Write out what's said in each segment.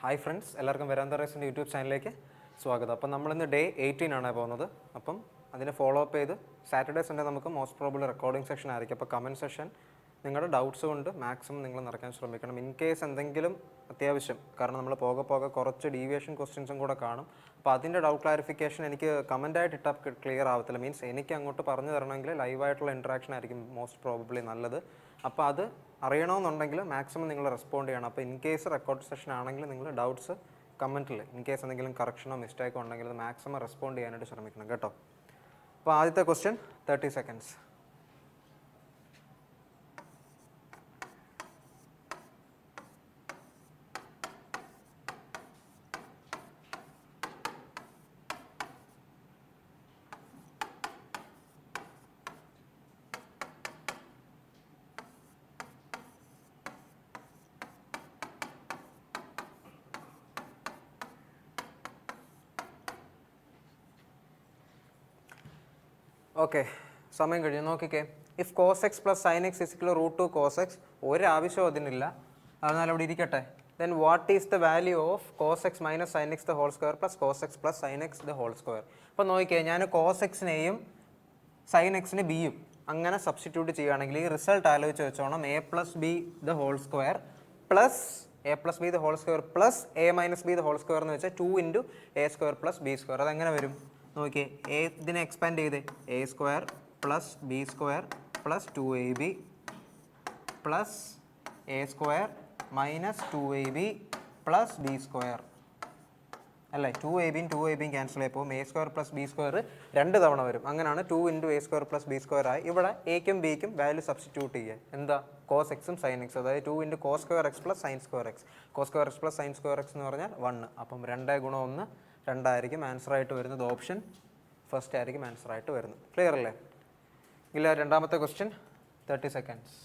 Hi friends, എല്ലാവർക്കും വരാന്ത റൈസിൻ്റെ YouTube ചാനലിലേക്ക് സ്വാഗതം. അപ്പം നമ്മളിന്ന് ഡേ 18 ആണ് പോകുന്നത്. അപ്പം അതിനെ ഫോളോ അപ്പ് ചെയ്ത് സാറ്റർഡേ സൺഡേ നമുക്ക് മോസ്റ്റ് പ്രോബബിൾ റെക്കോർഡിംഗ് സെഷൻ ആയിരിക്കും. അപ്പോൾ കമൻറ്റ് സെഷൻ നിങ്ങളുടെ ഡൗട്ട്സ് കൊണ്ട് മാക്സിമം നിങ്ങൾ നിറയ്ക്കാൻ ശ്രമിക്കണം. ഇൻ കേസ് എന്തെങ്കിലും അത്യാവശ്യം, കാരണം നമ്മൾ പോകെ കുറച്ച് ഡീവിയേഷൻ ക്വസ്റ്റ്യൻസും കൂടെ കാണും. അപ്പോൾ അതിൻ്റെ ഡൗട്ട് ക്ലാരിഫിക്കേഷൻ എനിക്ക് കമൻറ്റായിട്ട് ഇട്ടാൽ ക്ലിയർ ആവത്തില്ല. മീൻസ് എനിക്ക് അങ്ങോട്ട് പറഞ്ഞു തരണമെങ്കിൽ ലൈവായിട്ടുള്ള ഇൻട്രാക്ഷൻ ആയിരിക്കും മോസ്റ്റ് പ്രോബബ്ലി നല്ലത്. അപ്പോൾ അത് അറിയണമെന്നുണ്ടെങ്കിൽ മാക്സിമം നിങ്ങൾ റെസ്പോണ്ട് ചെയ്യണം. അപ്പോൾ ഇൻ കേസ് റെക്കോർഡ് സെഷൻ ആണെങ്കിൽ നിങ്ങൾ ഡൗട്ട്സ് കമൻറ്റിൽ ഇൻ കേസ് എന്തെങ്കിലും കറക്ഷനോ മിസ്റ്റേക്കോ ഉണ്ടെങ്കിൽ അത് മാക്സിമം റെസ്പോണ്ട് ചെയ്യാനായിട്ട് ശ്രമിക്കണം കേട്ടോ. അപ്പോൾ ആദ്യത്തെ ക്വസ്റ്റ്യൻ 30 സെക്കൻഡ്സ്. ഓക്കെ, സമയം കഴിഞ്ഞു. നോക്കിക്കേ, if cos x plus sin x is equal √2 cos x, ഒരാവശ്യം അതിനില്ല, അതിനാൽ അവിടെ ഇരിക്കട്ടെ. Then what is the value of cos x minus sin x the whole square plus cos x plus sin x the whole square. അപ്പോൾ നോക്കിക്കേ, ഞാൻ cos എക്സിനെയും sign എക്സിന് ബിയും അങ്ങനെ സബ്സ്റ്റിറ്റ്യൂട്ട് ചെയ്യുകയാണെങ്കിൽ ഈ റിസൾട്ട് ആലോചിച്ച് വെച്ചോണം. A plus B the whole square plus A plus B the whole square plus A minus B the whole square എന്ന് വെച്ചാൽ 2 into A square plus B square. അതെങ്ങനെ വരും നോക്കിയേ, ഇതിനെ എക്സ്പാൻഡ് ചെയ്തേ, A square plus B square plus 2ab plus A square minus 2ab plus B square അല്ലേ. 2ab 2ab cancel ആയി പോകും. A square plus B square 2 തവണ വരും. അങ്ങനെയാണ് 2 into A square plus B square ആയി. ഇവിടെ എക്കും ബിക്കും വാല്യൂ സബ്സ്റ്റിറ്റ്യൂട്ട് ചെയ്യുക. എന്താ, കോസ് എക്സും സൈൻ എക്സും, അതായത് 2 into cos square x plus sin square x. Cos square x plus sin square x എന്ന് പറഞ്ഞാൽ 1. അപ്പം 2 ഗുണം 1 2 ആയിരിക്കും ആൻസർ ആയിട്ട് വരുന്നത്. ഓപ്ഷൻ ഫസ്റ്റ് ആയിരിക്കും ആൻസർ ആയിട്ട് വരുന്നത്. ക്ലിയർ അല്ലേ? ഇല്ല, രണ്ടാമത്തെ ക്വസ്റ്റ്യൻ 30 സെക്കൻഡ്സ്.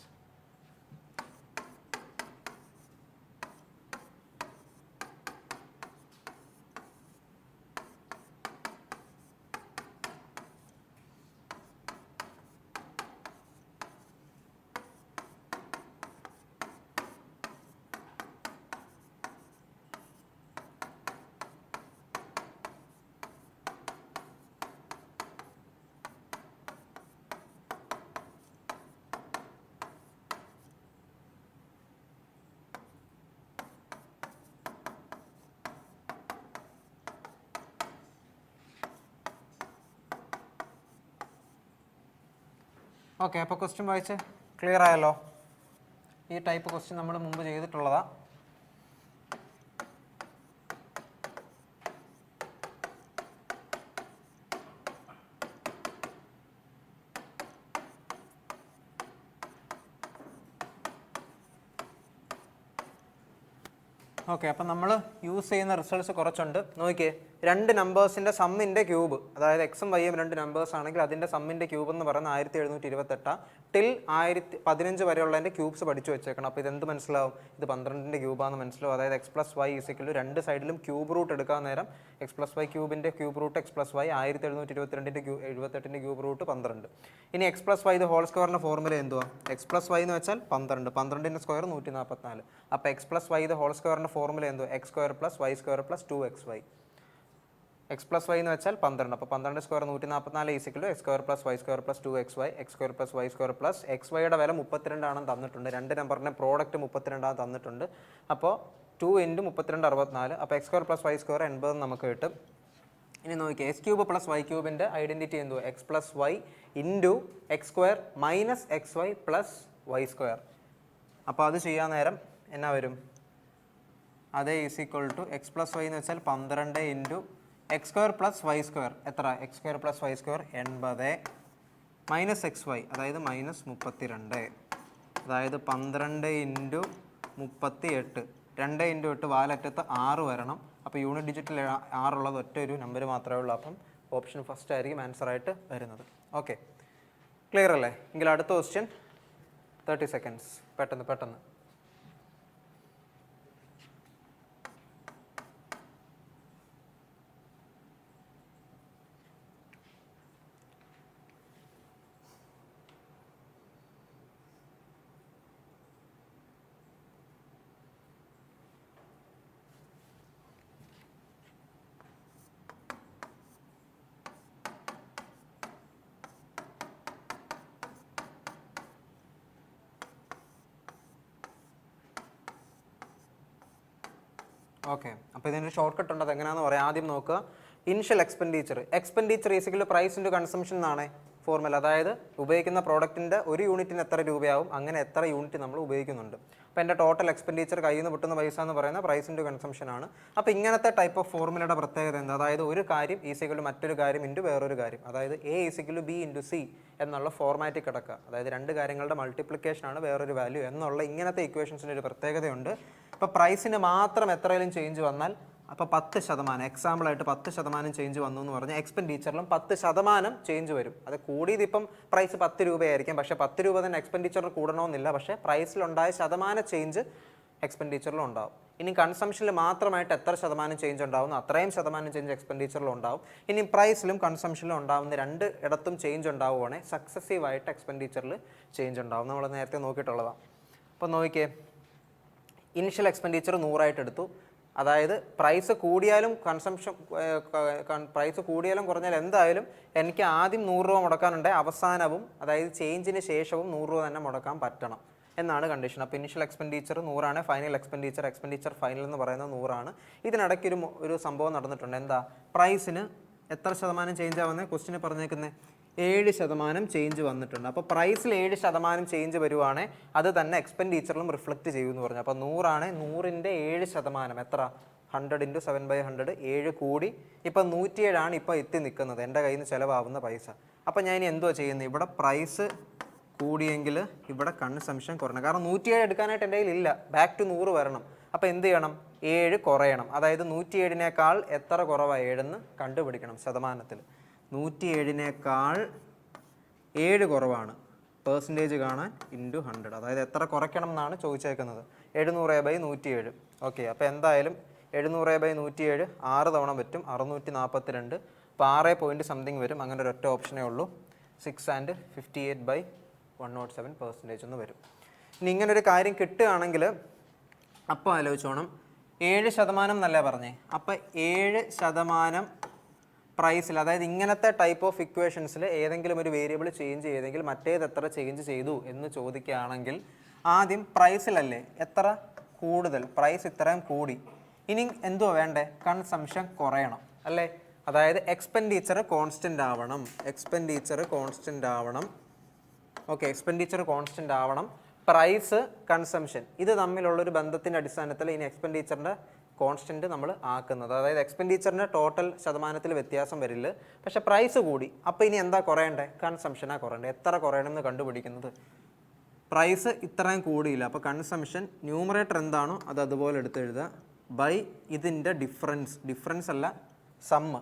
ഓക്കെ, അപ്പോൾ ക്വസ്റ്റ്യൻ വായിച്ച് ക്ലിയർ ആയല്ലോ. ഈ ടൈപ്പ് ക്വസ്റ്റ്യൻ നമ്മൾ മുമ്പ് ചെയ്തിട്ടുള്ളതാണ്. ഓക്കെ, അപ്പം നമ്മൾ യൂസ് ചെയ്യുന്ന റിസൾട്ട്സ് കുറച്ചുണ്ട്. നോക്കിയേ, 2 നമ്പേഴ്സിൻ്റെ സമ്മിൻ്റെ ക്യൂബ്, അതായത് എക്സും വൈയും 2 നമ്പേഴ്സ് ആണെങ്കിൽ അതിൻ്റെ സമ്മിൻ്റെ ക്യൂബ് എന്ന് പറയുന്നത് 1728 ടിൽ 1015 വരെയുള്ളതിൻ്റെ ക്യൂബ്സ് പഠിച്ചു വെച്ചേക്കണം. അപ്പോൾ ഇതെന്ത് മനസ്സിലാവും? ഇത് 12ൻ്റെ ക്യൂബാണെന്ന് മനസ്സിലാവും. അതായത് എക്സ് പ്ലസ് വൈ ഈസിക്കൽ 2 സൈഡിലും ക്യൂബ് റൂട്ട് എടുക്കാൻ നേരം എക്സ് പ്ലസ് വൈ ക്യൂബിൻ്റെ cube root x plus y 1722ൻ്റെ 78ൻ്റെ ക്യൂബ് റൂട്ട് 12. ഇനി എക്സ് പ്ലസ് വൈ ഇത് ഹോൾ സ്ക്വയറിൻ്റെ ഫോർമുല എന്തുവാ? എക്സ് പ്ലസ് വൈ എന്ന് വെച്ചാൽ 12, 12ൻ്റെ സ്ക്വയർ 144. അപ്പോൾ എക്സ് പ്ലസ് വൈ ഇത് ഹോൾ സ്ക്വയറിൻ്റെ ഫോർമുല എന്തോ? X square plus y square plus 2xy. X plus y എന്ന് വെച്ചാൽ 12, അപ്പോൾ 12 square 144 is equal x square plus y square plus 2xy. X square plus y square plus x വൈയുടെ വില 32 ആണെന്ന് തന്നിട്ടുണ്ട്. 2 നമ്പറിൻ്റെ പ്രോഡക്റ്റ് 32 ആണ് തന്നിട്ടുണ്ട്. അപ്പോൾ 2 ഇൻറ്റു 32 64. അപ്പോൾ x square plus y square 80 നമുക്ക് കിട്ടും. ഇനി നോക്കിയാൽ എക്സ് ക്യൂബ് പ്ലസ് വൈ ക്യൂബിൻ്റെ ഐഡൻറ്റിറ്റി എന്തോ? X plus y into x square minus x y plus y square. അപ്പോൾ അത് ചെയ്യാൻ നേരം എന്നാ വരും? അതേ is equal to x plus y എന്ന് വെച്ചാൽ 12 into x square plus y square എത്ര? X square plus y square 80 minus x y, അതായത് മൈനസ് 32, അതായത് 12 ഇൻറ്റു 38. 2 ഇൻറ്റു 8 വാലറ്റത്ത് 6 വരണം. അപ്പോൾ യൂണിറ്റ് ഡിജിറ്റിൽ 6 ഉള്ളത് ഒറ്റ ഒരു നമ്പർ മാത്രമേ ഉള്ളൂ. അപ്പം ഓപ്ഷൻ ഫസ്റ്റ് ആയിരിക്കും ആൻസർ ആയിട്ട് വരുന്നത്. ഓക്കെ, ക്ലിയർ അല്ലേ? എങ്കിൽ അടുത്ത ക്വസ്റ്റ്യൻ 30 സെക്കൻഡ്സ്. പെട്ടെന്ന്. ഓക്കെ, അപ്പോൾ ഇതിനൊരു ഷോർട്ട് കട്ട് ഉണ്ട്. അത് എങ്ങനെയാണെന്ന് പറയാം. ആദ്യം നോക്കുക, initial expenditure is equal price into consumption എന്നാണ് ഫോർമുല. അതായത് ഉപയോഗിക്കുന്ന പ്രോഡക്റ്റിൻ്റെ ഒരു യൂണിറ്റിന് എത്ര രൂപയാവും, അങ്ങനെ എത്ര യൂണിറ്റ് നമ്മൾ ഉപയോഗിക്കുന്നുണ്ട്. അപ്പോൾ എൻ്റെ ടോട്ടൽ എക്സ്പെൻഡിച്ചർ കയ്യിൽ നിന്ന് പൊട്ടുന്ന പൈസ എന്ന് പറയുന്ന പ്രൈസ് ഇൻറ്റു കൺസംഷൻ ആണ്. അപ്പോൾ ഇങ്ങനത്തെ ടൈപ്പ് ഓഫ് ഫോർമുലയുടെ പ്രത്യേകത എന്താ? അതായത് ഒരു കാര്യം ഈസിക്കൽ മറ്റൊരു കാര്യം ഇൻറ്റു വേറൊരു കാര്യം, അതായത് A is equal B into C എന്നുള്ള ഫോർമാറ്റിൽ കിടക്കുക. അതായത് രണ്ട് കാര്യങ്ങളുടെ മൾട്ടിപ്ലിക്കേഷൻ ആണ് വേറൊരു വാല്യൂ എന്നുള്ള ഇങ്ങനത്തെ ഇക്വേഷൻസിൻ്റെ ഒരു പ്രത്യേകതയുണ്ട്. ഇപ്പോൾ പ്രൈസിന് മാത്രം എത്രയും ചേഞ്ച് വന്നാൽ, അപ്പോൾ 10%, എക്സാമ്പിളായിട്ട് 10% ചേഞ്ച് വന്നു എന്ന് പറഞ്ഞാൽ എക്സ്പെൻഡിച്ചറിലും 10% ചേഞ്ച് വരും. അത് കൂടിയത് ഇപ്പം പ്രൈസ് 10 രൂപയായിരിക്കും, പക്ഷേ 10 രൂപ തന്നെ എക്സ്പെൻഡിച്ചറിന് കൂടണമെന്നില്ല. പക്ഷേ പ്രൈസിലുണ്ടായ ശതമാനം ചേഞ്ച് എക്സ്പെൻഡിച്ചറിലും ഉണ്ടാവും. ഇനി കൺസംഷനിൽ മാത്രമായിട്ട് എത്ര ശതമാനം ചേഞ്ച് ഉണ്ടാവുന്നു അത്രയും ശതമാനം ചേഞ്ച് എക്സ്പെൻഡിച്ചറിലും ഉണ്ടാവും. ഇനി പ്രൈസിലും കൺസംഷനിലും ഉണ്ടാവുന്ന രണ്ട് ഇടത്തും ചേഞ്ച് ഉണ്ടാവുകയാണെങ്കിൽ സക്സസീവായിട്ട് എക്സ്പെൻഡിച്ചറിൽ ചേഞ്ച് ഉണ്ടാവും. നമ്മൾ നേരത്തെ നോക്കിയിട്ടുള്ളതാണ്. അപ്പോൾ നോക്കിയേ, ഇനിഷ്യൽ എക്സ്പെൻഡിച്ചർ 100 എടുത്തു. അതായത് പ്രൈസ് കൂടിയാലും പ്രൈസ് കൂടിയാലും കുറഞ്ഞാലും എന്തായാലും എനിക്ക് ആദ്യം 100 രൂപ മുടക്കാനുണ്ട്, അവസാനവും അതായത് ചേഞ്ചിന് ശേഷവും 100 രൂപ തന്നെ മുടക്കാൻ പറ്റണം എന്നാണ് കണ്ടീഷൻ. അപ്പോൾ ഇനിഷ്യൽ എക്സ്പെൻഡിച്ചർ 100 ആണ്, ഫൈനൽ എക്സ്പെൻഡിച്ചർ ഫൈനൽ എന്ന് പറയുന്നത് 100 ആണ്. ഇതിനിടയ്ക്ക് ഒരു സംഭവം നടന്നിട്ടുണ്ട്. എന്താ? പ്രൈസിന് എത്ര ശതമാനം ചേഞ്ച് ആവുന്നത്? ക്വസ്റ്റിന് പറഞ്ഞേക്കുന്നത് 7% ചേഞ്ച് വന്നിട്ടുണ്ട്. അപ്പോൾ പ്രൈസിൽ 7% ചേഞ്ച് വരുവാണെങ്കിൽ അത് തന്നെ എക്സ്പെൻഡിച്ചറിലും റിഫ്ലക്റ്റ് ചെയ്യുമെന്ന് പറഞ്ഞു. അപ്പോൾ 100 ആണ്, 100ൻ്റെ 7% എത്ര? 100 × 7/100, 7 കൂടി ഇപ്പം 107 ആണ് ഇപ്പോൾ എത്തി നിൽക്കുന്നത് എൻ്റെ കയ്യിൽ നിന്ന് ചിലവാകുന്ന പൈസ. അപ്പോൾ ഞാൻ ഇനി എന്തോ ചെയ്യുന്നത്? ഇവിടെ പ്രൈസ് കൂടിയെങ്കിൽ ഇവിടെ കൺസംഷൻ കുറയണം. കാരണം 107 എടുക്കാനായിട്ട് എൻ്റെ കയ്യിൽ ഇല്ല, ബാക്ക് ടു 100 വരണം. അപ്പോൾ എന്ത് ചെയ്യണം? 7 കുറയണം. അതായത് 107നേക്കാൾ എത്ര കുറവാണ് 7 കണ്ടുപിടിക്കണം ശതമാനത്തിൽ. 107നേക്കാൾ 7 കുറവാണ്, പെർസെൻറ്റേജ് കാണാൻ ഇൻറ്റു 100. അതായത് എത്ര കുറയ്ക്കണം എന്നാണ് ചോദിച്ചേക്കുന്നത്. 700/107. ഓക്കെ, അപ്പോൾ എന്തായാലും 700/107 6 തവണ പറ്റും, 642. അപ്പോൾ 6 പോയിൻറ്റ് സംതിങ് വരും. അങ്ങനെ ഒരൊറ്റ ഓപ്ഷനേ ഉള്ളൂ. 6 and 58/107% എന്ന് വരും. ഇനി ഇങ്ങനൊരു കാര്യം കിട്ടുകയാണെങ്കിൽ അപ്പോൾ ആലോചിച്ചോണം, 7% എന്നല്ലേ പറഞ്ഞേ. അപ്പോൾ 7% പ്രൈസിൽ, അതായത് ഇങ്ങനത്തെ ടൈപ്പ് ഓഫ് ഇക്വേഷൻസിൽ ഏതെങ്കിലും ഒരു വേരിയബിൾ ചേഞ്ച് ചെയ്തെങ്കിൽ മറ്റേത് എത്ര ചേഞ്ച് ചെയ്തു എന്ന് ചോദിക്കുകയാണെങ്കിൽ ആദ്യം പ്രൈസിലല്ലേ എത്ര കൂടുതൽ, പ്രൈസ് ഇത്രയും കൂടി. ഇനി എന്തുവാ വേണ്ടേ? കൺസംഷൻ കുറയണം അല്ലേ? അതായത് എക്സ്പെൻഡിച്ചർ കോൺസ്റ്റൻ്റ് ആവണം. ഓക്കെ, എക്സ്പെൻഡിച്ചർ കോൺസ്റ്റൻ്റ് ആവണം. പ്രൈസ്, കൺസംഷൻ ഇത് തമ്മിലുള്ളൊരു ബന്ധത്തിൻ്റെ അടിസ്ഥാനത്തിൽ ഇനി എക്സ്പെൻഡിച്ചറിൻ്റെ കോൺസ്റ്റൻറ്റ് നമ്മൾ ആക്കുന്നത്. അതായത് എക്സ്പെൻഡിച്ചറിൻ്റെ ടോട്ടൽ ശതമാനത്തിൽ വ്യത്യാസം വരില്ല, പക്ഷേ പ്രൈസ് കൂടി. അപ്പോൾ ഇനി എന്താ കുറയണ്ടേ? കൺസംഷനാണ് കുറയണ്ടേ. എത്ര കുറയണമെന്ന് കണ്ടുപിടിക്കുന്നത്. പ്രൈസ് ഇത്രയും കൂടിയില്ല, അപ്പോൾ കൺസംഷൻ ന്യൂമറേറ്റർ എന്താണോ അത് അതുപോലെ എടുത്ത് എഴുതുക, ബൈ ഇതിൻ്റെ ഡിഫറൻസ് അല്ല സമ്മ്.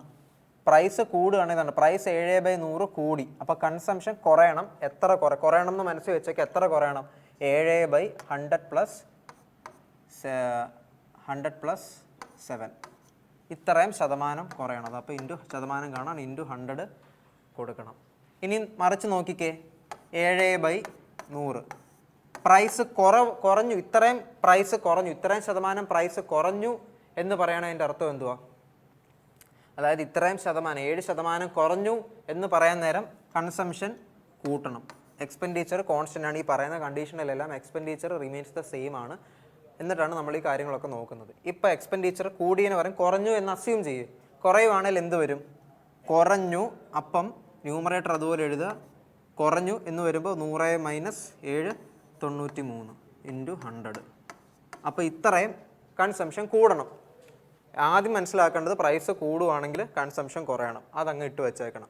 പ്രൈസ് കൂടുകയാണെങ്കിൽ ഇതാണ്, പ്രൈസ് 7/100 കൂടി, അപ്പോൾ കൺസംഷൻ കുറയണം. എത്ര കുറയണം എന്ന് മനസ്സിൽ വെച്ചേക്ക്. എത്ര കുറയണം? 7/100+7 ഇത്രയും ശതമാനം കുറയണം. അപ്പോൾ ഇൻറ്റു ശതമാനം കാണാൻ ഇൻറ്റു 100 കൊടുക്കണം. ഇനി മറിച്ച് നോക്കിക്കേ, 7/100 പ്രൈസ് കുറഞ്ഞു, ഇത്രയും പ്രൈസ് കുറഞ്ഞു, ഇത്രയും ശതമാനം പ്രൈസ് കുറഞ്ഞു എന്ന് പറയണ അതിൻ്റെ അർത്ഥം എന്തുവാ? അതായത് ഇത്രയും ശതമാനം 7% കുറഞ്ഞു എന്ന് പറയാൻ നേരം കൺസംഷൻ കൂട്ടണം. എക്സ്പെൻഡിച്ചർ കോൺസ്റ്റൻ്റ് ആണ്. ഈ പറയുന്ന കണ്ടീഷനിലെല്ലാം എക്സ്പെൻഡിച്ചർ റിമെയിൻസ് ദ സെയിം ആണ്. എന്നിട്ടാണ് നമ്മൾ ഈ കാര്യങ്ങളൊക്കെ നോക്കുന്നത്. ഇപ്പോൾ എക്സ്പെൻഡിച്ചർ കൂടിയെന്ന് പറയും, കുറഞ്ഞു എന്ന് അസ്യൂം ചെയ്യും. കുറയുവാണെങ്കിൽ എന്ത് വരും? കുറഞ്ഞു, അപ്പം ന്യൂമറേറ്റർ അതുപോലെ എഴുതുക. കുറഞ്ഞു എന്ന് വരുമ്പോൾ 100 - 7 93 ഇൻറ്റു 100. അപ്പോൾ ഇത്രയും കൺസംഷൻ കൂടണം. ആദ്യം മനസ്സിലാക്കേണ്ടത് പ്രൈസ് കൂടുവാണെങ്കിൽ കൺസംഷൻ കുറയണം. അതങ്ങ് ഇട്ട് വെച്ചേക്കണം.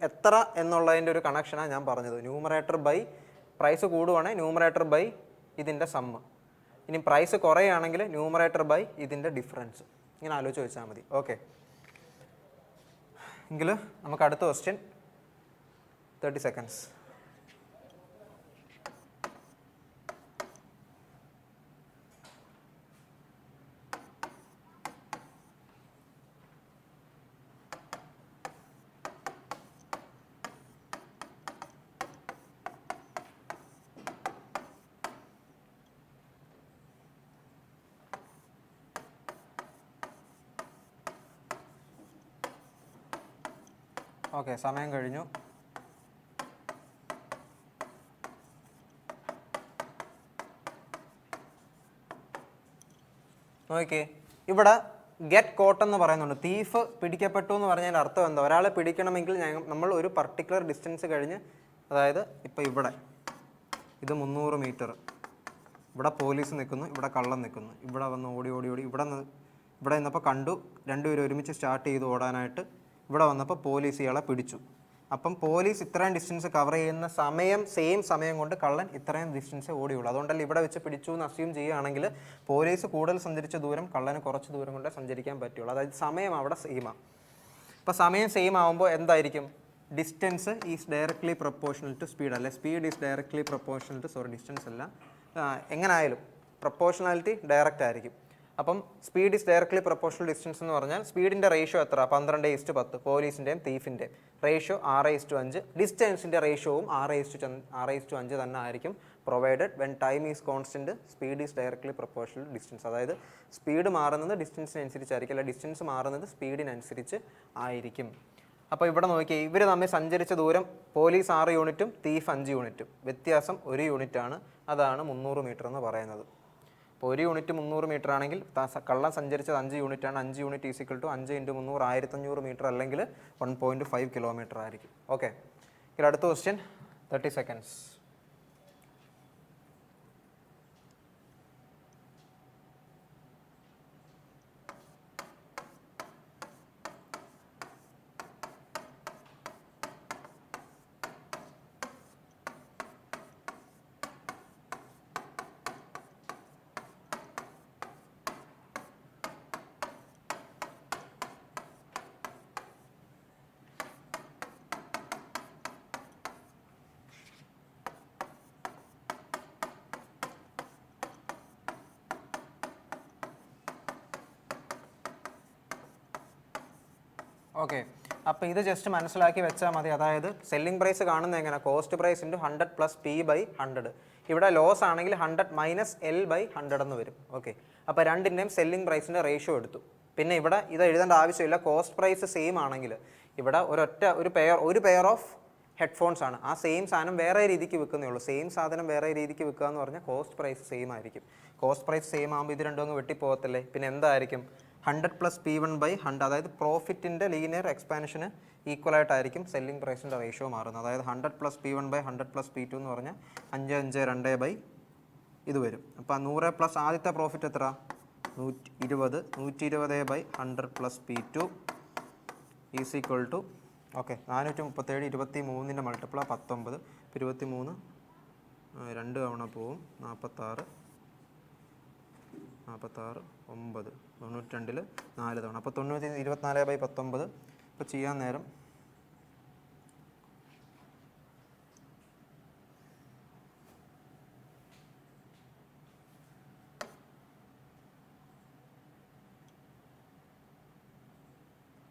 എത്ര എന്നുള്ളതിൻ്റെ ഒരു കണക്ഷനാണ് ഞാൻ പറഞ്ഞത്. ന്യൂമറേറ്റർ ബൈ പ്രൈസ് കൂടുവാണെങ്കിൽ ന്യൂമറേറ്റർ ബൈ ഇതിൻ്റെ സമ്മ്. ഇനി പ്രൈസ് കുറയുകയാണെങ്കിൽ ന്യൂമറേറ്റർ ബൈ ഇതിൻ്റെ ഡിഫറൻസ്. ഇങ്ങനെ ആലോചിച്ച് വെച്ചാൽ മതി. ഓക്കെ, എങ്കിൽ നമുക്ക് അടുത്ത ക്വസ്റ്റ്യൻ. 30 seconds. ഓക്കെ, സമയം കഴിഞ്ഞു. നോക്കിയേ, ഇവിടെ ഗെറ്റ് കോട്ട് എന്ന് പറയുന്നുണ്ട്. തീഫ് പിടിക്കപ്പെട്ടു എന്ന് പറഞ്ഞതിൻ്റെ അർത്ഥം എന്താ? ഒരാളെ പിടിക്കണമെങ്കിൽ നമ്മൾ ഒരു പർട്ടിക്കുലർ ഡിസ്റ്റൻസ് കഴിഞ്ഞ്, അതായത് ഇപ്പോൾ ഇവിടെ ഇത് 300 മീറ്റർ, ഇവിടെ പോലീസ് നിൽക്കുന്നു, ഇവിടെ കള്ളൻ നിൽക്കുന്നു, ഇവിടെ വന്ന് ഓടി ഓടി ഓടി ഇവിടെ നിന്നപ്പോൾ കണ്ടു രണ്ടുപേരും ഒരുമിച്ച് സ്റ്റാർട്ട് ചെയ്ത് ഓടാനായിട്ട്. ഇവിടെ വന്നപ്പോൾ പോലീസ് ഇയാളെ പിടിച്ചു. അപ്പം പോലീസ് ഇത്രയും ഡിസ്റ്റൻസ് കവർ ചെയ്യുന്ന സെയിം സമയം കൊണ്ട് കള്ളൻ ഇത്രയും ഡിസ്റ്റൻസ് ഓടിയുള്ളൂ. അതുകൊണ്ടല്ല ഇവിടെ വെച്ച് പിടിച്ചു എന്ന് അസ്യൂം ചെയ്യുകയാണെങ്കിൽ പോലീസ് കൂടുതൽ സഞ്ചരിച്ച ദൂരം കള്ളന് കുറച്ച് ദൂരം കൊണ്ടേ സഞ്ചരിക്കാൻ പറ്റുള്ളൂ. അതായത് സമയം അവിടെ സെയിമാണ്. അപ്പോൾ സമയം സെയിം ആകുമ്പോൾ എന്തായിരിക്കും? Distance is directly proportional to speed, അല്ലെ speed is directly proportional to distance അല്ല, എങ്ങനായാലും പ്രൊപ്പോർഷണാലിറ്റി ഡയറക്റ്റ് ആയിരിക്കും. അപ്പം speed is directly proportional distance എന്ന് പറഞ്ഞാൽ സ്പീഡിൻ്റെ റേഷ്യോ എത്ര? 12:10. പോലീസിൻ്റെയും തീഫിൻ്റെയും റേഷ്യോ 6:5. ഡിസ്റ്റൻസിൻ്റെ റേഷ്യോവും 6:5 തന്നെ ആയിരിക്കും, provided when time is constant speed is directly proportional distance. അതായത് സ്പീഡ് മാറുന്നത് ഡിസ്റ്റൻസിനനുസരിച്ചായിരിക്കും, അല്ല ഡിസ്റ്റൻസ് മാറുന്നത് സ്പീഡിനനുസരിച്ച് ആയിരിക്കും. അപ്പോൾ ഇവിടെ നോക്കിയേ, ഇവർ തമ്മിൽ സഞ്ചരിച്ച ദൂരം പോലീസ് 6 യൂണിറ്റും തീഫ് 5 യൂണിറ്റും, വ്യത്യാസം 1 യൂണിറ്റാണ്. അതാണ് 300 മീറ്റർ എന്ന് പറയുന്നത്. അപ്പോൾ 1 യൂണിറ്റ് 300 മീറ്റർ ആണെങ്കിൽ കള്ളൻ സഞ്ചരിച്ചത് 5 യൂണിറ്റാണ്. 5 യൂണിറ്റ് ഈസിക്വൽ ടു 5 × 300 1500 മീറ്റർ, അല്ലെങ്കിൽ 1.5 കിലോമീറ്റർ ആയിരിക്കും. ഓക്കെ, ഇതിൽ അടുത്ത ക്വസ്റ്റ്യൻ 30 സെക്കൻഡ്സ്. ഓക്കെ, അപ്പോൾ ഇത് ജസ്റ്റ് മനസ്സിലാക്കി വെച്ചാൽ മതി. അതായത് സെല്ലിംഗ് പ്രൈസ് കാണുന്നത് എങ്ങനെ? Cost price into 100 + P/100. ഇവിടെ ലോസ് ആണെങ്കിൽ 100 - L/100 എന്ന് വരും. ഓക്കെ, അപ്പോൾ രണ്ടിൻ്റെയും സെല്ലിംഗ് പ്രൈസിൻ്റെ റേഷ്യോ എടുത്തു. പിന്നെ ഇവിടെ ഇത് എഴുതേണ്ട ആവശ്യമില്ല. കോസ്റ്റ് പ്രൈസ് സെയിം ആണെങ്കിൽ ഇവിടെ ഒരു പെയർ ഓഫ് ഹെഡ്ഫോൺസ് ആണ്. ആ സെയിം സാധനം വേറെ രീതിക്ക് വിൽക്കുന്നേ ഉള്ളൂ. സെയിം സാധനം വേറെ രീതിക്ക് വിൽക്കുക എന്ന് പറഞ്ഞാൽ കോസ്റ്റ് പ്രൈസ് സെയിം ആയിരിക്കും. കോസ്റ്റ് പ്രൈസ് സെയിം ആകുമ്പോൾ ഇത് രണ്ടും അങ്ങ് വെട്ടിപ്പോകത്തില്ലേ? പിന്നെ എന്തായിരിക്കും? 100 + P1/100, അതായത് പ്രോഫിറ്റിൻ്റെ ലീനിയർ എക്സ്പാൻഷന് ഈക്വൽ ആയിട്ടായിരിക്കും സെല്ലിംഗ് പ്രൈസിൻ്റെ റേഷ്യോ മാറുന്നത്. അതായത് 100 + P1/100 + P2 എന്ന് പറഞ്ഞാൽ 552 ഇത് വരും. അപ്പോൾ 100 പ്ലസ് ആദ്യത്തെ പ്രോഫിറ്റ് എത്ര? 120. 120/100 + P2 is equal to, okay, 437. 23ൻ്റെ മൾട്ടിപ്പിൾ 19. 23 2 തവണ പോവും, 46 9, 92ൽ 4 തവണ, അപ്പോൾ 24/19. ഇപ്പോൾ ചെയ്യാൻ നേരം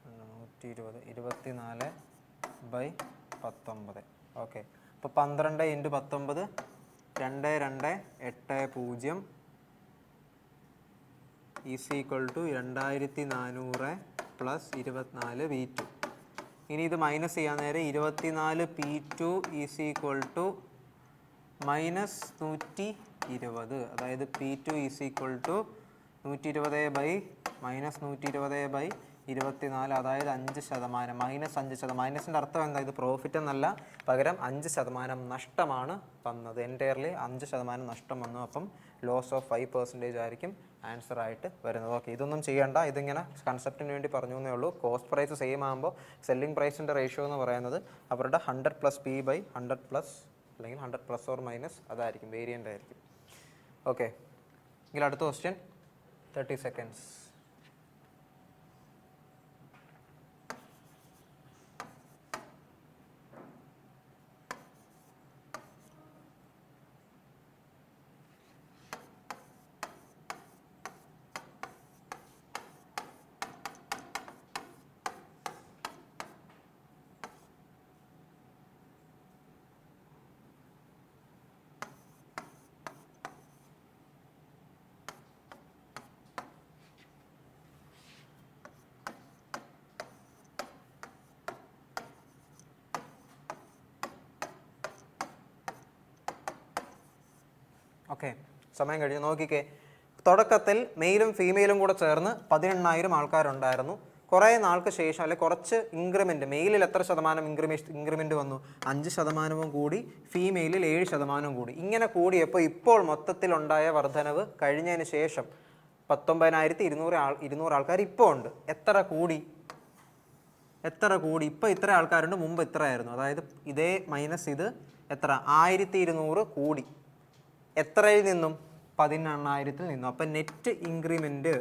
$120, 24/19. ഓക്കെ, അപ്പോൾ 12 × 19 2280 ഈസ് ഈക്വൽ ടു 2400 + 24 V2. ഇനി ഇത് മൈനസ് ചെയ്യാൻ നേരം 24 P2 ഈസ് ഈക്വൽ ടു -120. അതായത് P2 ഈസ് ഈക്വൽ ടു 120/-120/24, അതായത് 5%. -5%. മൈനസിൻ്റെ അർത്ഥം എന്താ? ഇത് പ്രോഫിറ്റ് എന്നല്ല, പകരം 5% നഷ്ടമാണ് വന്നത്. എൻറ്റയർലി 5% നഷ്ടം വന്നു. അപ്പം ലോസ് ഓഫ് 5% ആയിരിക്കും ആൻസർ ആയിട്ട് വരുന്നത്. ഓക്കെ, ഇതൊന്നും ചെയ്യേണ്ട, ഇതിങ്ങനെ കൺസെപ്റ്റിന് വേണ്ടി പറഞ്ഞു എന്നേ ഉള്ളൂ. കോസ്റ്റ് പ്രൈസ് സെയിം ആകുമ്പോൾ സെല്ലിംഗ് പ്രൈസിൻ്റെ റേഷ്യോ എന്ന് പറയുന്നത് അവരുടെ 100 + P/100 അല്ലെങ്കിൽ 100 ± അതായിരിക്കും, വേരിയൻ്റ് ആയിരിക്കും. ഓക്കെ, എങ്കിൽ അടുത്ത ക്വസ്റ്റ്യൻ 30 സെക്കൻഡ്സ്. ഓക്കെ, സമയം കഴിഞ്ഞു. നോക്കിക്കേ, തുടക്കത്തിൽ മെയിലും ഫീമെയിലും കൂടെ ചേർന്ന് 18,000 ആൾക്കാരുണ്ടായിരുന്നു. കുറേ നാൾക്ക് ശേഷം അല്ലെങ്കിൽ കുറച്ച് ഇൻക്രിമെൻറ്റ്, മെയിലിൽ എത്ര ശതമാനം ഇൻക്രിമെൻറ്റ് വന്നു? 5% കൂടി, ഫീമെയിലിൽ 7% കൂടി. ഇങ്ങനെ കൂടിയപ്പോൾ ഇപ്പോൾ മൊത്തത്തിലുണ്ടായ വർധനവ് കഴിഞ്ഞതിന് ശേഷം 19,200 ആൾക്കാർ ഇപ്പോൾ ഉണ്ട്. എത്ര കൂടി? ഇപ്പോൾ ഇത്ര ആൾക്കാരുണ്ട്, മുമ്പ് ഇത്ര ആയിരുന്നു. അതായത് ഇതേ മൈനസ് ഇത് എത്ര? 1,200 കൂടി. എത്രയിൽ നിന്നും? 18,000-ൽ നിന്നും. അപ്പം നെറ്റ് ഇൻക്രിമെൻറ്റ്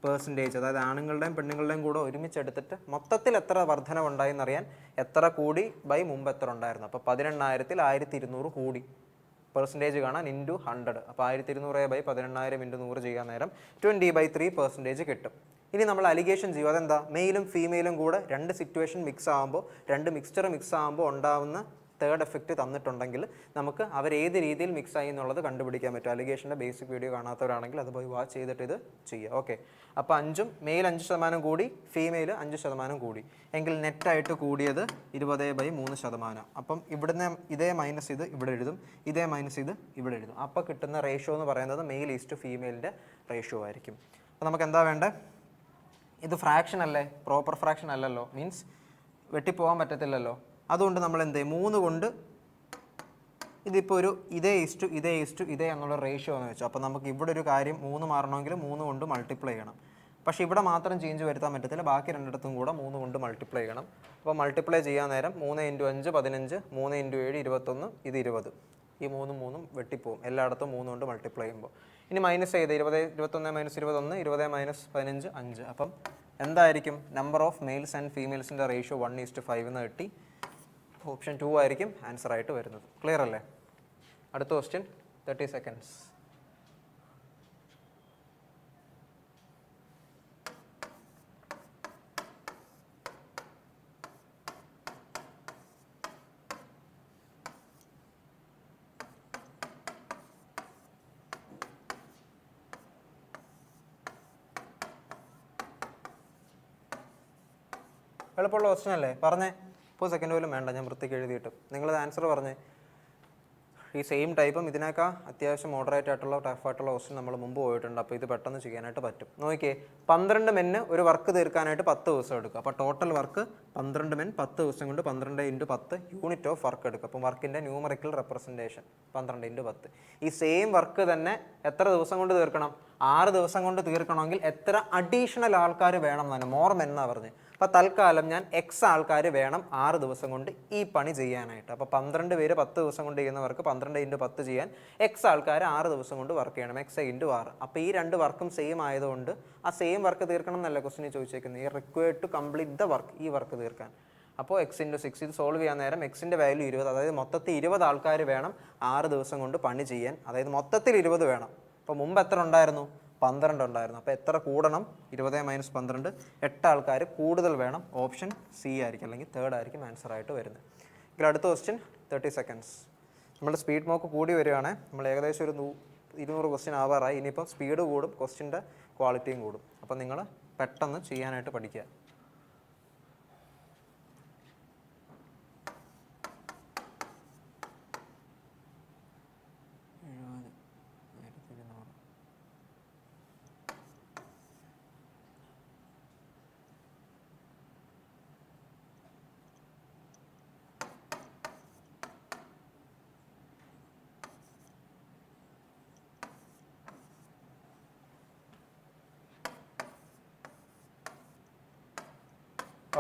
പെർസെൻറ്റേജ്, അതായത് ആണുങ്ങളുടെയും പെണ്ണുങ്ങളുടെയും കൂടെ ഒരുമിച്ചെടുത്തിട്ട് മൊത്തത്തിൽ എത്ര വർധനവുണ്ടായി എന്നറിയാൻ എത്ര കൂടി ബൈ മുമ്പ് എത്ര ഉണ്ടായിരുന്നു. അപ്പോൾ 18,000-ൽ 1,200 കൂടി. പെർസെൻറ്റേജ് കാണാൻ ഇൻറ്റു 100. അപ്പോൾ 1,200 ബൈ 18,000 ഇൻറ്റു 100 ചെയ്യാൻ നേരം 20/3% കിട്ടും. ഇനി നമ്മൾ അലിഗേഷൻ ചെയ്യും. അതെന്താ? മെയിലും ഫീമെയിലും കൂടെ രണ്ട് സിറ്റുവേഷൻ മിക്സ് ആകുമ്പോൾ, രണ്ട് മിക്സ്ചർ മിക്സ് ആകുമ്പോൾ ഉണ്ടാവുന്ന തേർഡ് എഫക്റ്റ് തന്നിട്ടുണ്ടെങ്കിൽ നമുക്ക് അവരേത് രീതിയിൽ മിക്സ് ആയി എന്നുള്ളത് കണ്ടുപിടിക്കാൻ പറ്റും. അലിഗേഷൻ്റെ ബേസിക് വീഡിയോ കാണാത്തവരാണെങ്കിൽ അത് പോയി വാച്ച് ചെയ്തിട്ട് ഇത് ചെയ്യുക. ഓക്കെ, അപ്പോൾ മെയിൽ 5% കൂടി, ഫീമെയിൽ 5% കൂടി. എങ്കിൽ നെറ്റായിട്ട് കൂടിയത് 20/3%. അപ്പം ഇവിടുന്ന് ഇതേ മൈനസ് ഇത് ഇവിടെ എഴുതും, ഇതേ മൈനസ് ഇത് ഇവിടെ എഴുതും. അപ്പോൾ കിട്ടുന്ന റേഷ്യോ എന്ന് പറയുന്നത് മെയിൽ ഈസ്റ്റ് ഫീമെയിലിൻ്റെ റേഷ്യോ ആയിരിക്കും. അപ്പോൾ നമുക്ക് എന്താ വേണ്ടത്? ഇത് ഫ്രാക്ഷൻ അല്ലേ, പ്രോപ്പർ ഫ്രാക്ഷൻ അല്ലല്ലോ, മീൻസ് വെട്ടിപ്പോകാൻ പറ്റത്തില്ലല്ലോ. അതുകൊണ്ട് നമ്മൾ എന്ത് ചെയ്യും? 3 കൊണ്ട് ഇതിപ്പോൾ ഒരു ഇതേ എന്നുള്ള റേഷ്യോ എന്ന് വെച്ചു. അപ്പോൾ നമുക്ക് ഇവിടെ ഒരു കാര്യം 3 മാറണമെങ്കിൽ 3 കൊണ്ട് മൾട്ടിപ്ലൈ ചെയ്യണം. പക്ഷേ ഇവിടെ മാത്രം ചേഞ്ച് വരുത്താൻ പറ്റത്തില്ല, ബാക്കി രണ്ടിടത്തും കൂടെ 3 കൊണ്ട് മൾട്ടിപ്ലൈ ചെയ്യണം. അപ്പോൾ മൾട്ടിപ്ലൈ ചെയ്യാൻ നേരം 3 × 5 15, 3 × 7 21, ഇത് 20. ഈ 3 വെട്ടിപ്പോവും എല്ലായിടത്തും 3 കൊണ്ട് മൾട്ടിപ്ലൈ ചെയ്യുമ്പോൾ. ഇനി മൈനസ് ചെയ്ത് 20, 21 - 21, 20 - 15, 5. അപ്പം എന്തായിരിക്കും? നമ്പർ ഓഫ് മെയിൽസ് ആൻഡ് ഫീമെയിൽസിൻ്റെ റേഷ്യോ 1:5 എന്ന് കിട്ടി. ഓപ്ഷൻ 2 ആയിരിക്കും ആൻസർ ആയിട്ട് വരുന്നത്. ക്ലിയർ അല്ലേ? അടുത്ത ക്വസ്റ്റ്യൻ 30 seconds. എളുപ്പമുള്ള ക്വസ്റ്റ്യൻ അല്ലേ? പറഞ്ഞേ. ഇപ്പോൾ സെക്കൻഡ് പോലും വേണ്ട, ഞാൻ വൃത്തിക്ക് എഴുതിയിട്ടും. നിങ്ങളത് ആൻസർ പറഞ്ഞേ. ഈ സെയിം ടൈപ്പും ഇതിനേക്കാൾ അത്യാവശ്യം മോഡറേറ്റ് ആയിട്ടുള്ള ടഫായിട്ടുള്ള ക്വസ്റ്റ്യൻ നമ്മൾ മുമ്പ് പോയിട്ടുണ്ട്. അപ്പോൾ ഇത് പെട്ടെന്ന് ചെയ്യാനായിട്ട് പറ്റും. നോക്കിയേ, 12 മെന്ന് ഒരു വർക്ക് തീർക്കാനായിട്ട് 10 ദിവസം എടുക്കും. അപ്പോൾ ടോട്ടൽ വർക്ക് 12 മെൻ 10 ദിവസം കൊണ്ട് 12 × 10 യൂണിറ്റ് ഓഫ് വർക്ക് എടുക്കും. അപ്പം വർക്കിൻ്റെ ന്യൂമറിക്കൽ റെപ്രസെൻറ്റേഷൻ 12 × 10. ഈ സെയിം വർക്ക് തന്നെ എത്ര ദിവസം കൊണ്ട് തീർക്കണം? 6 ദിവസം കൊണ്ട് തീർക്കണമെങ്കിൽ എത്ര അഡീഷണൽ ആൾക്കാർ വേണം എന്നാണ്, മോർ മെൻ എന്നാണ് പറഞ്ഞത്. അപ്പോൾ തൽക്കാലം ഞാൻ എക്സ് ആൾക്കാർ വേണം 6 ദിവസം കൊണ്ട് ഈ പണി ചെയ്യാനായിട്ട്. അപ്പോൾ 12 പേര് 10 ദിവസം കൊണ്ട് ചെയ്യുന്നവർക്ക് 12 × 10 ചെയ്യാൻ എക്സ് ആൾക്കാർ 6 ദിവസം കൊണ്ട് വർക്ക് ചെയ്യണം, x × 6. അപ്പോൾ ഈ രണ്ട് വർക്കും സെയിം ആയതുകൊണ്ട് ആ സെയിം വർക്ക് തീർക്കണം എന്നല്ല ക്വസ്റ്റിന് ചോദിച്ചേക്കുന്നത്. ഈ required to complete the work, ഈ വർക്ക് തീർക്കാൻ. അപ്പോൾ x × 6 ഇത് സോൾവ് ചെയ്യാൻ നേരം എക്സിൻ്റെ വാല്യൂ 20, അതായത് മൊത്തത്തിൽ 20 ആൾക്കാർ വേണം 6 ദിവസം കൊണ്ട് പണി ചെയ്യാൻ. അതായത് മൊത്തത്തിൽ 20 വേണം. അപ്പോൾ മുമ്പ് എത്ര ഉണ്ടായിരുന്നു? 12 ഉണ്ടായിരുന്നു. അപ്പോൾ എത്ര കൂടണം? 20 - 12, 8 ആൾക്കാർ കൂടുതൽ വേണം. ഓപ്ഷൻ സി ആയിരിക്കും, അല്ലെങ്കിൽ തേർഡ് ആയിരിക്കും ആൻസർ ആയിട്ട് വരുന്നത്. ഇതിൽ അടുത്ത ക്വസ്റ്റ്യൻ 30 seconds. നമ്മുടെ സ്പീഡ് മോക്ക് കൂടി വരികയാണ്. നമ്മൾ ഏകദേശം ഒരു 200 ക്വസ്റ്റ്യൻ ആവാറായി. ഇനിയിപ്പം സ്പീഡ് കൂടും, ക്വസ്റ്റ്യൻ്റെ ക്വാളിറ്റിയും കൂടും. അപ്പോൾ നിങ്ങൾ പെട്ടെന്ന് ചെയ്യാനായിട്ട് പഠിക്കുക.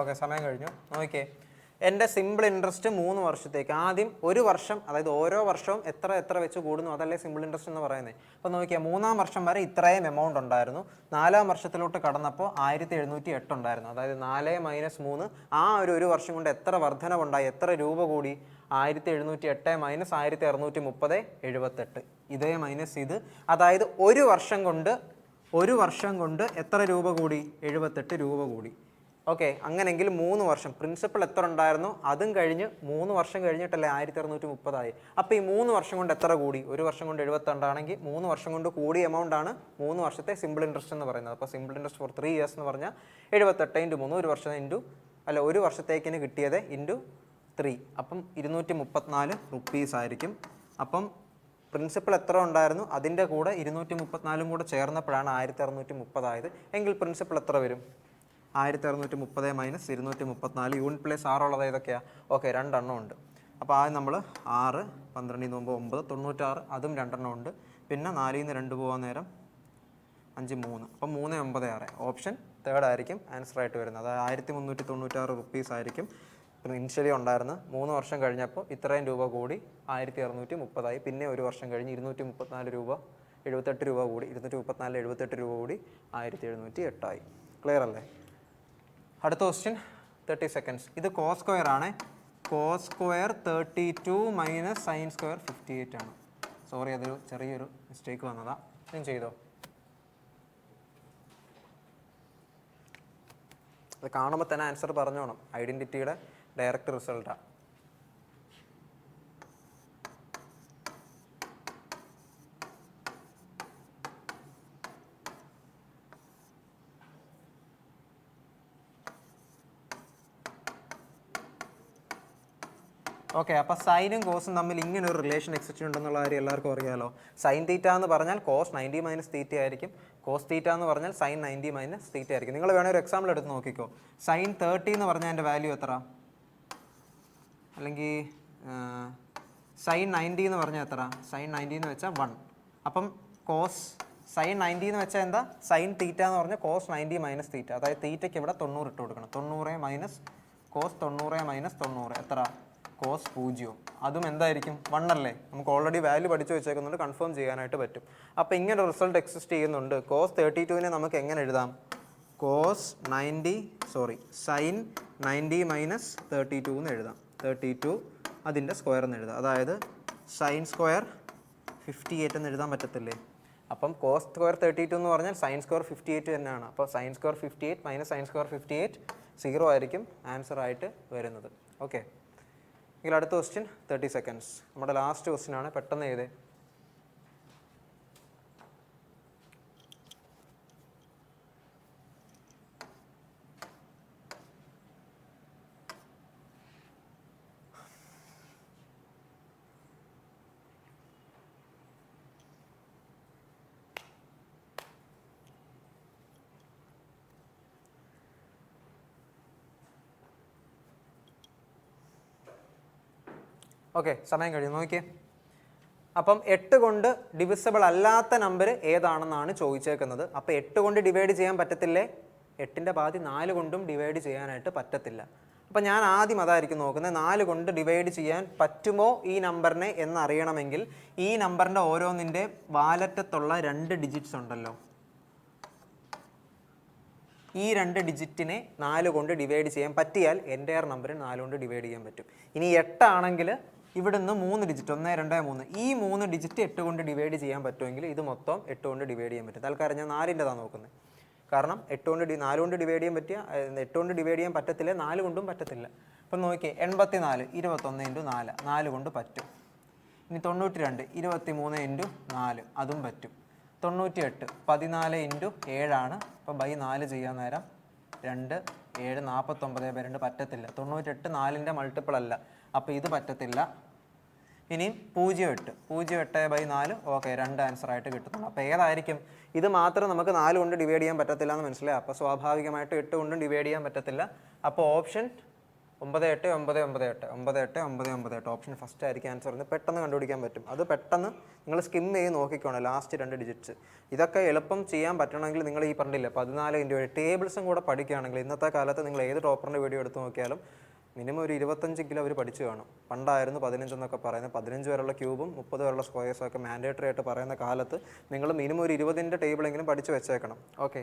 ഓക്കെ, സമയം കഴിഞ്ഞു. നോക്കിയേ, എൻ്റെ സിമ്പിൾ ഇൻട്രസ്റ്റ് 3 വർഷത്തേക്ക്. ആദ്യം ഒരു വർഷം, അതായത് ഓരോ വർഷവും എത്ര വെച്ച് കൂടുന്നു, അതല്ലേ സിമ്പിൾ ഇൻട്രസ്റ്റ് എന്ന് പറയുന്നത്. അപ്പോൾ നോക്കിയാൽ 3-ാം വർഷം വരെ ഇത്രയും എമൗണ്ട് ഉണ്ടായിരുന്നു. 4-ാം വർഷത്തിലോട്ട് കടന്നപ്പോൾ 1,708 ഉണ്ടായിരുന്നു. അതായത് 4 - 3, ആ ഒരു വർഷം കൊണ്ട് എത്ര വർധനവുണ്ടായി, എത്ര രൂപ കൂടി? 1,708 - 1,630, 78. ഇതേ മൈനസ് ഇത്, അതായത് ഒരു വർഷം കൊണ്ട് എത്ര രൂപ കൂടി? 78 രൂപ കൂടി. ഓക്കെ, അങ്ങനെങ്കിൽ 3 വർഷം പ്രിൻസിപ്പൾ എത്ര ഉണ്ടായിരുന്നു അതും കഴിഞ്ഞ് 3 വർഷം കഴിഞ്ഞിട്ടല്ലേ 1,630 ആയി. അപ്പോൾ ഈ 3 വർഷം കൊണ്ട് എത്ര കൂടി? ഒരു വർഷം കൊണ്ട് 72 ആണെങ്കിൽ 3 വർഷം കൊണ്ട് കൂടിയ എമൗണ്ട് ആണ് 3 വർഷത്തെ സിമ്പിൾ ഇൻട്രസ്റ്റ് എന്ന് പറയുന്നത്. അപ്പോൾ സിമ്പിൾ ഇൻട്രസ്റ്റ് ഫോർ 3 years എന്ന് പറഞ്ഞാൽ 78 × 3, ഒരു വർഷം ഒരു വർഷത്തേക്കിന് കിട്ടിയത് × 3. അപ്പം 234 റുപ്പീസ് ആയിരിക്കും. അപ്പം പ്രിൻസിപ്പൽ എത്ര ഉണ്ടായിരുന്നു അതിൻ്റെ കൂടെ 234 കൂടെ ചേർന്നപ്പോഴാണ് 1630 ആയത്. എങ്കിൽ പ്രിൻസിപ്പൽ എത്ര വരും? 1630 മൈനസ് 234. യൂണിറ്റ് പ്ലേസ് 6 ഉള്ളത് ഏതൊക്കെയാണ്? ഓക്കെ, 2 എണ്ണം ഉണ്ട്. അപ്പോൾ ആദ്യം നമ്മൾ 6, 12 9, 96, അതും 2 എണ്ണം ഉണ്ട്. പിന്നെ 4 നിന്ന് 2 പോകാൻ നേരം 5 3, അപ്പം 396. ഓപ്ഷൻ തേർഡ് ആയിരിക്കും ആൻസർ ആയിട്ട് വരുന്നത്. അതായത് 1396 റുപ്പീസ് ആയിരിക്കും ഇനിഷ്യലി ഉണ്ടായിരുന്നു. 3 വർഷം കഴിഞ്ഞപ്പോൾ ഇത്രയും രൂപ കൂടി 1630 ആയി. പിന്നെ ഒരു വർഷം കഴിഞ്ഞ് 234 രൂപ 78 രൂപ കൂടി 234 78 രൂപ കൂടി 1708 ആയി. ക്ലിയർ അല്ലേ? അടുത്ത ക്വസ്റ്റ്യൻ 30 സെക്കൻഡ്സ്. ഇത് കോസ് സ്ക്വയർ ആണ്. Cos square 32 minus sine square 58 ആണ്. സോറി, അതൊരു ചെറിയൊരു മിസ്റ്റേക്ക് വന്നതാ. ഞാൻ ചെയ്തോ? അത് കാണുമ്പോൾ തന്നെ ആൻസർ പറഞ്ഞോണം. ഐഡൻറ്റിറ്റിയുടെ ഡയറക്റ്റ് റിസൾട്ടാണ്. ഓക്കെ, അപ്പോൾ സൈനും കോസും തമ്മിൽ ഇങ്ങനെ ഒരു റിലേഷൻ എക്സിസ്റ്റ് ഉണ്ടെന്നുള്ള കാര്യം എല്ലാവർക്കും അറിയാമല്ലോ. സൈൻ തീറ്റ എന്ന് പറഞ്ഞാൽ കോസ് 90 മൈനസ് തീറ്റ ആയിരിക്കും. കോസ് തീറ്റ എന്ന് പറഞ്ഞാൽ സൈൻ 90 മൈനസ് തീറ്റ ആയിരിക്കും. നിങ്ങൾ വേണേൽ ഒരു എക്സാമ്പിൾ എടുത്ത് നോക്കിക്കോ. സൈൻ 30 എന്ന് പറഞ്ഞാൽ അതിൻ്റെ വാല്യൂ എത്ര? അല്ലെങ്കിൽ സൈൻ 90 എന്ന് പറഞ്ഞാൽ എത്ര? സൈൻ 90 എന്ന് വെച്ചാൽ 1. അപ്പം കോസ് സൈൻ 90 എന്ന് വെച്ചാൽ എന്താ? സൈൻ തീറ്റ എന്ന് പറഞ്ഞാൽ കോസ് 90 മൈനസ് തീറ്റ. അതായത് തീറ്റയ്ക്ക് ഇവിടെ 90 ഇട്ട് കൊടുക്കണം. 90 മൈനസ് കോസ് 90 മൈനസ് 90 എത്ര? കോസ് 0. അതും എന്തായിരിക്കും? 1 അല്ലേ? നമുക്ക് ഓൾറെഡി വാല്യൂ പഠിച്ചു വെച്ചേക്കുന്നുണ്ട്, കൺഫേം ചെയ്യാനായിട്ട് പറ്റും. അപ്പോൾ ഇങ്ങനെ റിസൾട്ട് എക്സിസ്റ്റ് ചെയ്യുന്നുണ്ട്. കോസ് 32നെ നമുക്ക് എങ്ങനെ എഴുതാം? കോസ് 90 സൈൻ 90 മൈനസ് 32 എന്ന് എഴുതാം. 32 അതിൻ്റെ സ്ക്വയർ എന്ന് എഴുതാം. അതായത് സൈൻ സ്ക്വയർ 58 എന്ന് എഴുതാൻ പറ്റത്തില്ലേ? അപ്പം കോസ് സ്ക്വയർ 32 എന്ന് പറഞ്ഞാൽ സൈൻ സ്ക്വയർ 58 തന്നെയാണ്. അപ്പോൾ sign square 58 minus sine square 58 0 ആയിരിക്കും ആൻസർ ആയിട്ട് വരുന്നത്. ഓക്കെ, എങ്കിൽ അടുത്ത ക്വസ്റ്റ്യൻ 30 സെക്കൻഡ്സ്. നമ്മുടെ ലാസ്റ്റ് ക്വസ്റ്റ്യൻ ആണ്. പെട്ടെന്ന് ചെയ്തേ. ഓക്കെ, സമയം കഴിയും, നോക്കിയേ. അപ്പം 8 കൊണ്ട് ഡിവിസിബിൾ അല്ലാത്ത നമ്പർ ഏതാണെന്നാണ് ചോദിച്ചേക്കുന്നത്. അപ്പോൾ 8 കൊണ്ട് ഡിവൈഡ് ചെയ്യാൻ പറ്റത്തില്ലേ? 8ൻ്റെ പാതി 4 കൊണ്ടും ഡിവൈഡ് ചെയ്യാനായിട്ട് പറ്റത്തില്ല. അപ്പോൾ ഞാൻ ആദ്യം അതായിരിക്കും നോക്കുന്നത്. 4 കൊണ്ട് ഡിവൈഡ് ചെയ്യാൻ പറ്റുമോ ഈ നമ്പറിനെ എന്നറിയണമെങ്കിൽ ഈ നമ്പറിൻ്റെ ഓരോന്നിൻ്റെ വാലറ്റത്തുള്ള 2 ഡിജിറ്റ്സ് ഉണ്ടല്ലോ, ഈ 2 ഡിജിറ്റിനെ 4 കൊണ്ട് ഡിവൈഡ് ചെയ്യാൻ പറ്റിയാൽ എൻ്റയർ നമ്പറിന് 4 കൊണ്ട് ഡിവൈഡ് ചെയ്യാൻ പറ്റും. ഇനി 8 ആണെങ്കിൽ ഇവിടുന്ന് 3 ഡിജിറ്റ് 1 2 3 ഈ 3 ഡിജിറ്റ് 8 കൊണ്ട് ഡിവൈഡ് ചെയ്യാൻ പറ്റുമെങ്കിൽ ഇത് മൊത്തം 8 കൊണ്ട് ഡിവൈഡ് ചെയ്യാൻ പറ്റും. തൽക്കാലം ഞാൻ 4ൻ്റെതാണ് നോക്കുന്നത്. കാരണം 4 കൊണ്ട് ഡിവൈഡ് ചെയ്യാൻ പറ്റിയ 8 കൊണ്ട് ഡിവൈഡ് ചെയ്യാൻ പറ്റത്തില്ല, 4 കൊണ്ടും പറ്റത്തില്ല. അപ്പം നോക്കിയേ, 84 21 ഇൻറ്റു 4 4 കൊണ്ട് പറ്റും. ഇനി 92 23 ഇൻറ്റു 4 അതും പറ്റും. 98 14 ഇൻറ്റു 7 ആണ്. അപ്പോൾ ബൈ 4 ചെയ്യാൻ നേരം 2 7 49/2 പറ്റത്തില്ല. 98 4ൻ്റെ മൾട്ടിപ്പിൾ അല്ല, അപ്പോൾ ഇത് പറ്റത്തില്ല. ഇനി 08/4 ഓക്കെ, 2 ആൻസർ ആയിട്ട് കിട്ടുന്നുള്ളൂ. അപ്പോൾ ഏതായിരിക്കും? ഇത് മാത്രം നമുക്ക് 4 കൊണ്ട് ഡിവൈഡ് ചെയ്യാൻ പറ്റത്തില്ല എന്ന് മനസ്സിലായി. അപ്പോൾ സ്വാഭാവികമായിട്ട് 8 കൊണ്ടും ഡിവൈഡ് ചെയ്യാൻ പറ്റത്തില്ല. അപ്പോൾ ഓപ്ഷൻ 98 ഓപ്ഷൻ ഫസ്റ്റ് ആയിരിക്കും ആൻസർ. പെട്ടെന്ന് കണ്ടുപിടിക്കാൻ പറ്റും. അത് പെട്ടെന്ന് നിങ്ങൾ സ്കിം ചെയ്ത് നോക്കിക്കോണം ലാസ്റ്റ് 2 ഡിജിറ്റ്സ്. ഇതൊക്കെ എളുപ്പം ചെയ്യാൻ പറ്റണമെങ്കിൽ നിങ്ങൾ ഈ പറഞ്ഞില്ലേ 14 ഇൻറ്റു ടേബിൾസും കൂടെ പഠിക്കുകയാണെങ്കിൽ ഇന്നത്തെ കാലത്ത് നിങ്ങൾ ഏത് ടോപ്പറിൻ്റെ വീഡിയോ എടുത്ത് നോക്കിയാലും മിനിമം ഒരു 25 കിലോ അവർ പഠിച്ചു കാണും. പണ്ടായിരുന്നു 15 എന്നൊക്കെ പറയുന്നത്. 15 വരെയുള്ള ക്യൂബും 30 വരെയുള്ള സ്ക്വയേഴ്സും ഒക്കെ മാൻഡേറ്ററി ആയിട്ട് പറയുന്ന കാലത്ത് നിങ്ങൾ മിനിമം ഒരു 20ൻ്റെ ടേബിളെങ്കിലും പഠിച്ചു വെച്ചേക്കണം. ഓക്കെ,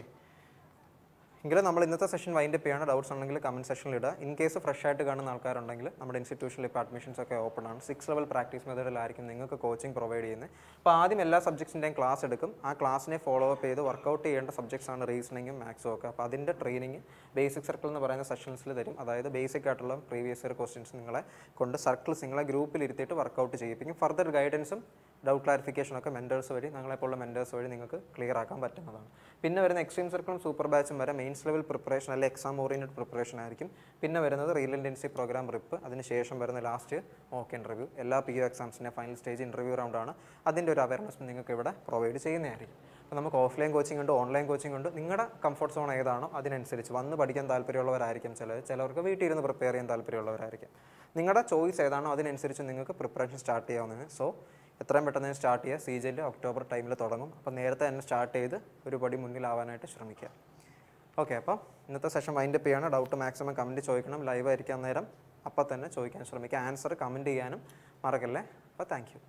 എങ്കിലും നമ്മൾ ഇന്നത്തെ സെഷൻ വൈൻഡപ്പ് ചെയ്യാണ്. ഡൗട്ട്സ് ഉണ്ടെങ്കിൽ കമൻറ്റ് സെക്ഷനിൽ ഇടുക. ഇൻ കേസ് ഫ്രഷ് ആയിട്ട് കാണുന്ന ആൾക്കാരുണ്ടെങ്കിൽ നമ്മുടെ ഇൻസ്റ്റിറ്റ്യൂഷനിൽ ഇപ്പോൾ അഡ്മിഷൻസ് ഒക്കെ ഓപ്പൺ ആണ്. 6 ലെവൽ പ്രാക്ടീസ് മെത്തേഡിലായിരിക്കും നിങ്ങൾക്ക് കോച്ചിങ് പ്രൊവൈഡ് ചെയ്യുന്നത്. അപ്പോൾ ആദ്യം എല്ലാ സബ്ജക്ട്സിൻ്റെയും ക്ലാസ് എടുക്കും. ആ ക്ലാസ്സിനെ ഫോളോ അപ്പ് ചെയ്ത് വർക്കൗട്ട് ചെയ്യേണ്ട സബ്ജക്ട്സ് ആണ് റീസണിങ്ങും മാത്സും ഒക്കെ. അപ്പോൾ അതിൻ്റെ ട്രെയിനിങ് ബേസിക് സർക്കിൾ എന്ന് പറയുന്ന സെഷൻസിൽ തരും. അതായത് ബേസിക് ആയിട്ടുള്ള പ്രീവിയസ് ഇയർ ക്വസ്റ്റ്യൻസ് നിങ്ങളെ കൊണ്ട് സർക്കിൾസ് നിങ്ങളെ ഗ്രൂപ്പിൽ ഇരുത്തിയിട്ട് വർക്കൗട്ട് ചെയ്യിപ്പിക്കും. ഫർദർ ഗൈഡൻസും ഡൗട്ട് ക്ലാരിഫിക്കേഷനൊക്കെ മെൻറ്റേഴ്സ് വഴി, ഞങ്ങളെപ്പോലുള്ള മെൻറ്റേഴ്സ് വഴി നിങ്ങൾക്ക് ക്ലിയർ ആക്കാൻ പറ്റുന്നതാണ്. പിന്നെ വരുന്ന എക്സ്ട്രീം സർക്കിളും സൂപ്പർ ബാച്ചും വരെ മെയിൻസ് ലെവൽ പ്രിപ്പറേഷൻ അല്ലെങ്കിൽ എക്സാം ഓറിയൻറ്റഡ് പ്രിപ്പറേഷൻ ആയിരിക്കും. പിന്നെ വരുന്നത് റിയൽ ഇൻറ്റൻസീവ് പ്രോഗ്രാം റിപ്പ്, അതിനുശേഷം വരുന്ന ലാസ്റ്റ് മോക്ക് ഇൻ്റർവ്യൂ. എല്ലാ PU എക്സാംസിൻ്റെ ഫൈനൽ സ്റ്റേജ് ഇൻ്റർവ്യൂ റൗണ്ടാണ്. അതിൻ്റെ ഒരു അവയർനെസ് നിങ്ങൾക്ക് ഇവിടെ പ്രൊവൈഡ് ചെയ്യുന്നതായിരിക്കും. അപ്പോൾ നമുക്ക് ഓഫ്ലൈൻ കോച്ചിങ് ഉണ്ട്, ഓൺലൈൻ കോച്ചിങ് ഉണ്ട്. നിങ്ങളുടെ കംഫർട്ട് സോൺ ഏതാണോ അതിനനുസരിച്ച് വന്ന് പഠിക്കാൻ താല്പര്യമുള്ളവരായിരിക്കും ചിലർക്ക് വീട്ടിൽ ഇരുന്ന് പ്രിപ്പയർ ചെയ്യാൻ താല്പര്യമുള്ളവരായിരിക്കും. നിങ്ങളുടെ ചോയ്സ് ഏതാണോ അതിനനുസരിച്ച് നിങ്ങൾക്ക് പ്രിപ്പറേഷൻ സ്റ്റാർട്ട് ചെയ്യാവുന്നതാണ്. സോ എത്രയും പെട്ടെന്ന് സ്റ്റാർട്ട് ചെയ്യുക. CGL ഒക്ടോബർ ടൈമിൽ തുടങ്ങും. അപ്പോൾ നേരത്തെ തന്നെ സ്റ്റാർട്ട് ചെയ്ത് ഒരു പടി മുന്നിലാവാനായിട്ട് ശ്രമിക്കുക. ഓക്കെ, അപ്പോൾ ഇന്നത്തെ സെഷൻ വൈൻഡപ്പ് ചെയ്യാണ്. ഡൗട്ട് മാക്സിമം കമൻറ്റ് ചോദിക്കണം. ലൈവ് ആയിരിക്കാൻ നേരം അപ്പം തന്നെ ചോദിക്കാൻ ശ്രമിക്കുക. ആൻസർ കമൻറ്റ് ചെയ്യാനും മറക്കല്ലേ. അപ്പോൾ താങ്ക് യു.